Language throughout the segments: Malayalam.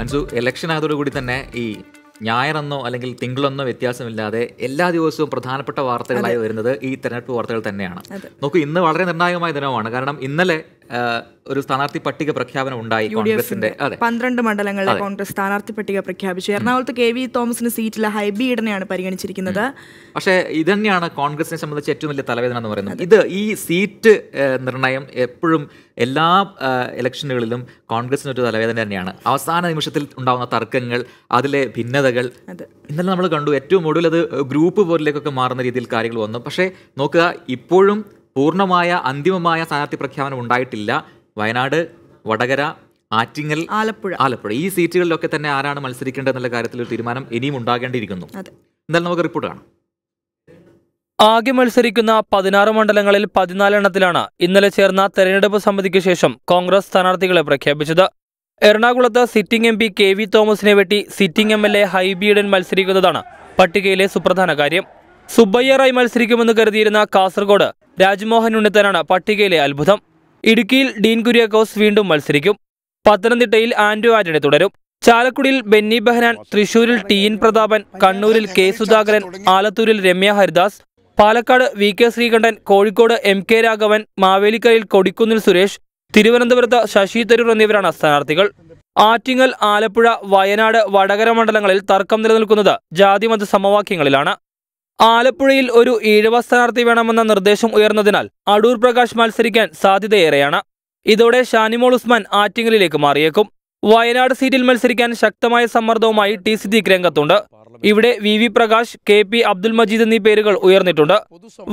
അൻസു, ഇലക്ഷൻ ആയതോടുകൂടി തന്നെ ഈ ഞായറെന്നോ അല്ലെങ്കിൽ തിങ്കളെന്നോ വ്യത്യാസമില്ലാതെ എല്ലാ ദിവസവും പ്രധാനപ്പെട്ട വാർത്തകളായി വരുന്നത് ഈ തെരഞ്ഞെടുപ്പ് വാർത്തകൾ തന്നെയാണ്. നോക്കൂ, ഇന്ന് വളരെ നിർണായകമായ ദിനമാണ്. കാരണം ഇന്നലെ ഒരു സ്ഥാനാർത്ഥി പട്ടിക പ്രഖ്യാപനം ഉണ്ടായി കോൺഗ്രസിന്റെ. 12 മണ്ഡലങ്ങളിലെ കോൺഗ്രസ് സ്ഥാനാർത്ഥി പട്ടിക പ്രഖ്യാപിച്ചു. എറണാകുളത്ത് KV തോമസിന് സീറ്റിലെ ഹൈബി ഈഡനെയാണ് പരിഗണിച്ചിരിക്കുന്നത്. പക്ഷേ ഇതന്നെയാണ് കോൺഗ്രസിനെ സംബന്ധിച്ച് ഏറ്റവും വലിയ തലവേദന എന്ന് പറയുന്നത്. ഈ സീറ്റ് നിർണയം എപ്പോഴും എല്ലാ ഇലക്ഷനുകളിലും കോൺഗ്രസിനൊരു തലവേദന തന്നെയാണ്. അവസാന നിമിഷത്തിൽ ഉണ്ടാകുന്ന തർക്കങ്ങൾ, അതിലെ ഭിന്നതകൾ. ഇന്നലെ നമ്മൾ കണ്ടു, ഏറ്റവും ഒടുവിൽ അത് ഗ്രൂപ്പ് പോരിലേക്കൊക്കെ മാറുന്ന രീതിയിൽ കാര്യങ്ങൾ വന്നു. പക്ഷേ നോക്കുക, ഇപ്പോഴും പൂർണ്ണമായ അന്തിമമായ സ്ഥാനാർത്ഥി പ്രഖ്യാപനം ഉണ്ടായിട്ടില്ല. വയനാട്, വടകര, ആറ്റിങ്ങൽ, ആലപ്പുഴ ഈ സീറ്റുകളിലൊക്കെ തന്നെ ആരാണ് മത്സരിക്കേണ്ടതെന്നുള്ള കാര്യത്തിൽ ഒരു തീരുമാനം ഇനിയും ഉണ്ടാകേണ്ടിയിരിക്കുന്നു. എന്തായാലും നമുക്ക് റിപ്പോർട്ട് കാണാം. ആകെ മത്സരിക്കുന്ന 16 മണ്ഡലങ്ങളിൽ 14 എണ്ണത്തിലാണ് ഇന്നലെ ചേർന്ന തെരഞ്ഞെടുപ്പ് സമിതിക്ക് ശേഷം കോൺഗ്രസ് സ്ഥാനാർത്ഥികളെ പ്രഖ്യാപിച്ചത്. എറണാകുളത്ത് സിറ്റിംഗ് MP KV തോമസിനെ വെട്ടി സിറ്റിംഗ് MLA ഹൈബി ഈഡൻ മത്സരിക്കുന്നതാണ് പട്ടികയിലെ സുപ്രധാന കാര്യം. സുബ്ബയ്യറായി മത്സരിക്കുമെന്ന് കരുതിയിരുന്ന കാസർഗോഡ് രാജ്മോഹൻ ഉണ്ണിത്താനാണ് പട്ടികയിലെ അത്ഭുതം. ഇടുക്കിയിൽ ഡീൻ കുര്യാക്കോസ് വീണ്ടും മത്സരിക്കും. പത്തനംതിട്ടയിൽ ആന്റോ ആന്റണി തുടരും. ചാലക്കുടിയിൽ ബെന്നി ബെഹനാൻ, തൃശൂരിൽ TN പ്രതാപൻ, കണ്ണൂരിൽ K Sudhakaran, ആലത്തൂരിൽ Ramya Haridas, Palakkad VK Sreekandan, Kozhikode MK Raghavan, മാവേലിക്കരയിൽ കൊടിക്കുന്നിൽ സുരേഷ്, തിരുവനന്തപുരത്ത് ശശി തരൂർ എന്നിവരാണ് സ്ഥാനാർത്ഥികൾ. ആറ്റിങ്ങൽ, ആലപ്പുഴ, വയനാട്, വടകര മണ്ഡലങ്ങളിൽ തർക്കം നിലനിൽക്കുന്നത് ജാതിമത സമവാക്യങ്ങളിലാണ്. ആലപ്പുഴയിൽ ഒരു ഈഴവ സ്ഥാനാർത്ഥി വേണമെന്ന നിർദ്ദേശം ഉയർന്നതിനാൽ അടൂർ പ്രകാശ് മത്സരിക്കാൻ സാധ്യതയേറെയാണ്. ഇതോടെ ഷാനിമോൾ ഉസ്മാൻ ആറ്റിങ്ങലിലേക്ക് മാറിയേക്കും. വയനാട് സീറ്റിൽ മത്സരിക്കാൻ ശക്തമായ സമ്മർദ്ദവുമായി T സിദ്ദീഖ് രംഗത്തുണ്ട്. ഇവിടെ VV പ്രകാശ്, KP അബ്ദുൽ മജീദ് എന്നീ പേരുകൾ ഉയർന്നിട്ടുണ്ട്.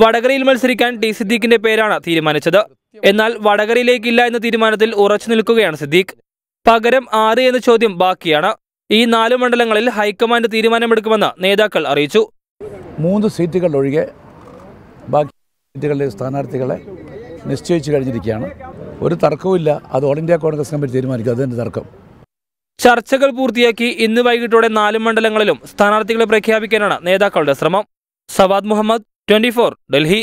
വടകരയിൽ മത്സരിക്കാൻ T സിദ്ദീഖിന്റെ പേരാണ് തീരുമാനിച്ചത്. എന്നാൽ വടകരയിലേക്കില്ല എന്ന തീരുമാനത്തിൽ ഉറച്ചു നിൽക്കുകയാണ് സിദ്ദീഖ്. പകരം ആര് എന്ന ചോദ്യം ബാക്കിയാണ്. ഈ 4 മണ്ഡലങ്ങളിൽ ഹൈക്കമാൻഡ് തീരുമാനമെടുക്കുമെന്ന് നേതാക്കൾ അറിയിച്ചു. 3 സീറ്റുകൾ ഒഴികെ ബാക്കി സീറ്റുകളിലെ സ്ഥാനാർത്ഥികളെ നിശ്ചയിച്ചു കഴിഞ്ഞിരിക്കുകയാണ്. ഒരു തർക്കവുമില്ല. അത് ഓൾ ഇന്ത്യ കോൺഗ്രസ് കമ്മിറ്റി തീരുമാനിക്കും. അതിൻ്റെ തർക്കം. ചർച്ചകൾ പൂർത്തിയാക്കി ഇന്ന് വൈകിട്ടോടെ 4 മണ്ഡലങ്ങളിലും സ്ഥാനാർത്ഥികളെ പ്രഖ്യാപിക്കാനാണ് നേതാക്കളുടെ ശ്രമം. സവാദ് മുഹമ്മദ്, 24, ഡൽഹി.